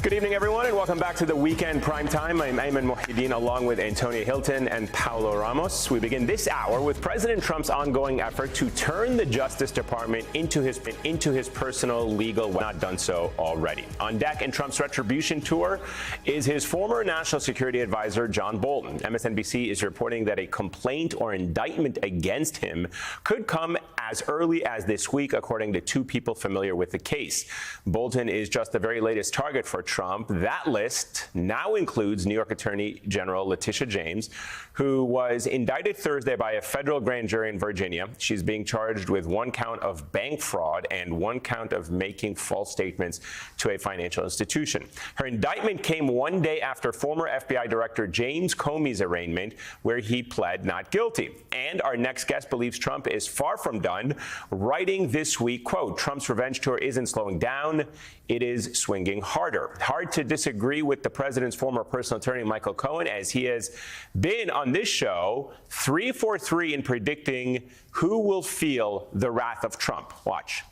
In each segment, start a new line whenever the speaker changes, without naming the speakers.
Good evening, everyone, and welcome back to the Weekend Primetime. I'm Ayman Mohyeldin, along with Antonia Hilton and Paulo Ramos. We begin this hour with President Trump's ongoing effort to turn the Justice Department into his personal legal, not done so already. On deck in Trump's retribution tour is his former National Security Advisor, John Bolton. MSNBC is reporting that a complaint or indictment against him could come as early as this week, according to two people familiar with the case. Bolton is just the very latest target for Trump. That list now includes New York Attorney General Letitia James, who was indicted Thursday by a federal grand jury in Virginia. She's being charged with one count of bank fraud and one count of making false statements to a financial institution. Her indictment came one day after former FBI Director James Comey's arraignment, where he pled not guilty. And our next guest believes Trump is far from done, writing this week, quote, Trump's revenge tour isn't slowing down, it is swinging harder. Hard to disagree with the president's former personal attorney, Michael Cohen, as he has been on this show 3 for 3 in predicting who will feel the wrath of Trump. Watch.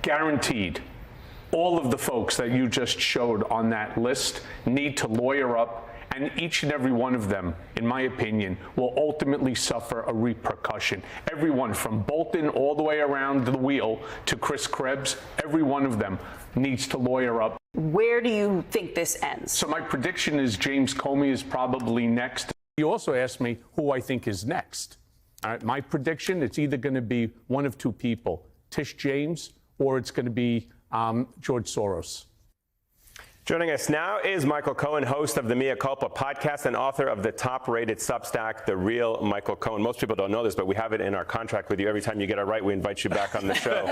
Guaranteed. All of the folks that you just showed on that list need to lawyer up, and each and every one of them, in my opinion, will ultimately suffer a repercussion. Everyone from Bolton all the way around the wheel to Chris Krebs, every one of them needs to lawyer up.
Where do you think this ends?
So my prediction is James Comey is probably next. You also asked me who I think is next. All right, my prediction, it's either going to be one of two people, Tish James, or it's going to be George Soros.
Joining us now is Michael Cohen, host of the Mea Culpa podcast and author of the top-rated Substack, The Real Michael Cohen. Most people don't know this, but we have it in our contract with you. Every time you get it right, we invite you back on the show,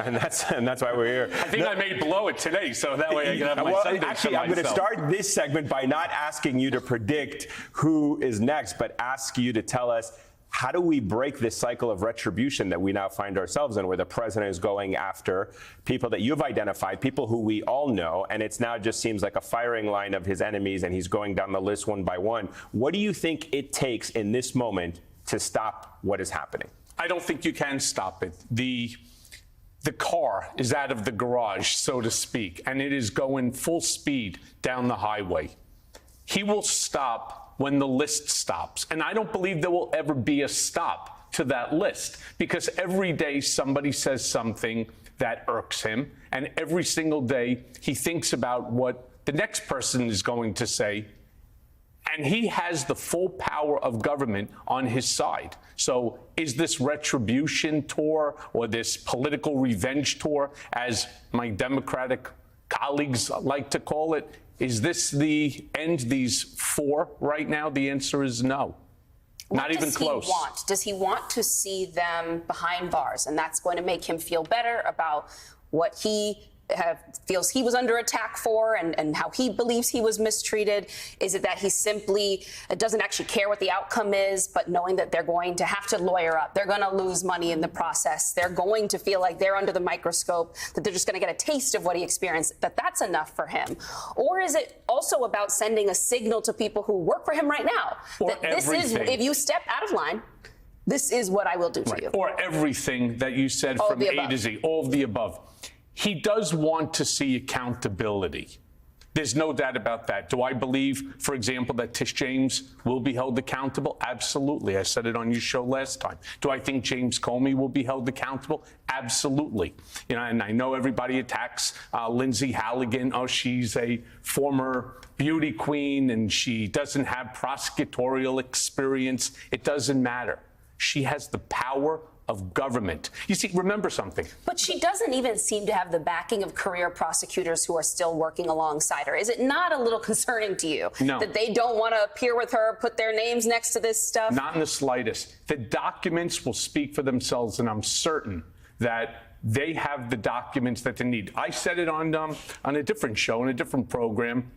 and that's why we're here.
I think I may blow it today, so that way I can have my Sunday
actually, I'm going to start this segment by not asking you to predict who is next, but ask you to tell us, how do we break this cycle of retribution that we now find ourselves in, where the president is going after people that you've identified, people who we all know, and it's now just seems like a firing line of his enemies, and he's going down the list one by one. What do you think it takes in this moment to stop what is happening?
I don't think you can stop it. The car is out of the garage, so to speak, and it is going full speed down the highway. He will stop when the list stops. And I don't believe there will ever be a stop to that list, because every day somebody says something that irks him, and every single day he thinks about what the next person is going to say, and he has the full power of government on his side. So is this retribution tour, or this political revenge tour, as my Democratic colleagues like to call it, is this the end, these four right now? The answer is no. Not even close.
Does he want to see them behind bars? And that's going to make him feel better about what he feels he was under attack for, and how he believes he was mistreated? Is it that he simply doesn't actually care what the outcome is, but knowing that they're going to have to lawyer up, they're going to lose money in the process, they're going to feel like they're under the microscope, that they're just going to get a taste of what he experienced, that's enough for him? Or is it also about sending a signal to people who work for him right now, that this is, if you step out of line, this is what I will do to you?
Or everything that you said from A to Z, all of the above. He does want to see accountability. There's no doubt about that. Do I believe, for example, that Tish James will be held accountable? Absolutely. I said it on your show last time. Do I think James Comey will be held accountable? Absolutely. You know, and I know everybody attacks Lindsay Halligan. Oh, she's a former beauty queen and she doesn't have prosecutorial experience. It doesn't matter. She has the power of government. You see, remember something.
But she doesn't even seem to have the backing of career prosecutors who are still working alongside her. Is it not a little concerning to you that they don't want to appear with her, put their names next to this stuff?
Not in the slightest. The documents will speak for themselves, and I'm certain that they have the documents that they need. I said it on a different show, in a different program,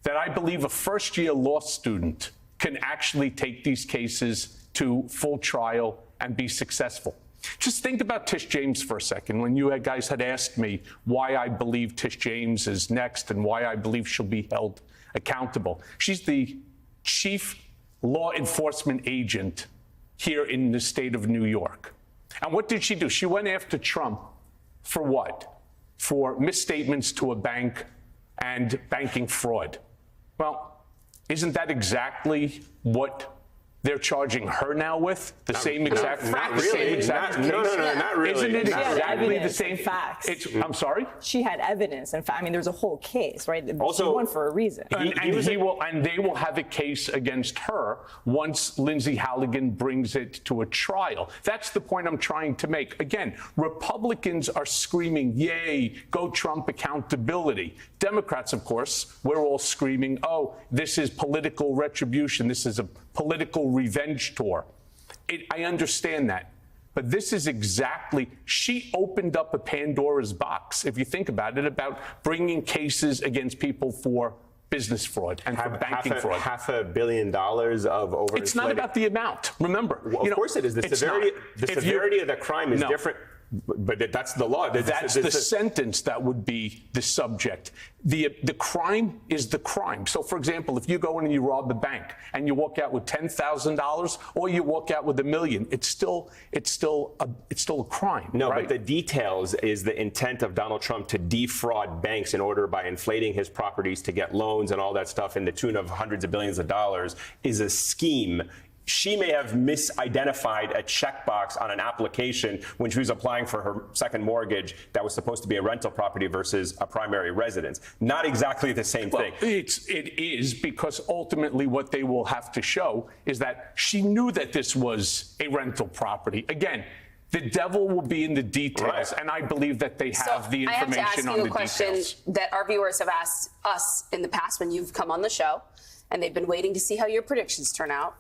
that I believe a first-year law student can actually take these cases to full trial and be successful. Just think about Tish James for a second. When you guys had asked me why I believe Tish James is next and why I believe she'll be held accountable. She's the chief law enforcement agent here in the state of New York. And what did she do? She went after Trump for what? for misstatements to a bank and banking fraud. Well, isn't that exactly what they're charging her now with? The same exact,
not
the same
really.
exact case?
No, not really.
Isn't it
Not really.
exactly the
Evidence
same?
and facts.
I'm sorry?
She had evidence. In fact, I mean, there's a whole case, right?
Also,
she won for a reason.
And they will have a case against her once Lindsay Halligan brings it to a trial. That's the point I'm trying to make. Again, Republicans are screaming, yay, go Trump accountability. Democrats, of course, we're all screaming, oh, this is political retribution. This is a political revenge tour. I understand that. But this is exactly, she opened up a Pandora's box, if you think about it, about bringing cases against people for business fraud and for banking fraud.
$500 million of overinflated.
It's not about the amount. Remember,
Well, of course it is. The severity of the crime is different. But that's the law.
That's the sentence that would be the subject. The crime is the crime. So, for example, if you go in and you rob the bank and you walk out with $10,000 or you walk out with $1 million, it's still a crime.
No,
right?
but the details is the intent of Donald Trump to defraud banks in order by inflating his properties to get loans and all that stuff in the tune of hundreds of billions of dollars is a scheme. She may have misidentified a checkbox on an application when she was applying for her second mortgage that was supposed to be a rental property versus a primary residence. Not exactly the same thing.
It is because ultimately what they will have to show is that she knew that this was a rental property. Again, the devil will be in the details,
right.
And I believe that they have the information on the details.
I have to ask you a question that our viewers have asked us in the past when you've come on the show, and they've been waiting to see how your predictions turn out.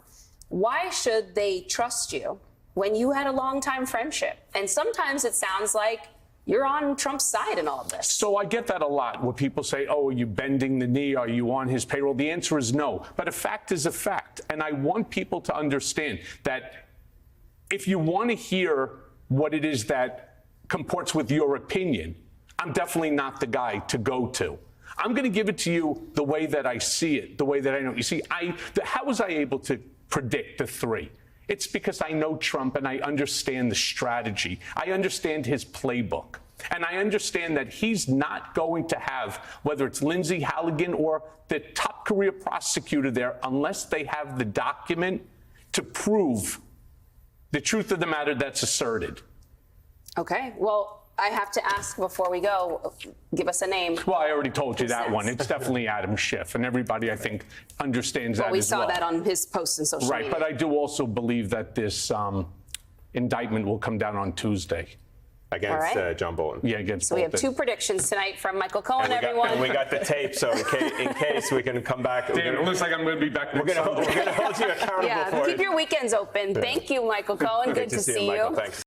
Why should they trust you when you had a long-time friendship? And sometimes it sounds like you're on Trump's side in all of this.
So I get that a lot where people say, oh, are you bending the knee? Are you on his payroll? The answer is no. But a fact is a fact. And I want people to understand that if you want to hear what it is that comports with your opinion, I'm definitely not the guy to go to. I'm going to give it to you the way that I see it, the way that I know. You see, how was I able to predict the three? It's because I know Trump and I understand the strategy. I understand his playbook. And I understand that he's not going to have, whether it's Lindsay Halligan or the top career prosecutor there, unless they have the document to prove the truth of the matter that's asserted.
Okay, well, I have to ask before we go, give us a name.
Well, I already told you that one. It's definitely Adam Schiff, and everybody, I think, understands that as well.
We saw that on his posts and social media.
Right, but I do also believe that this indictment will come down on Tuesday.
Against John Bolton.
Yeah, against
So we
Bolton.
have two predictions tonight from Michael Cohen, everyone.
And we got the tape, so in case we can come back.
Damn, it looks like I'm going to be back next Sunday.
We're going to hold you accountable for it.
Yeah, keep your weekends open. Thank you, Michael Cohen. Good to see you.
Thanks.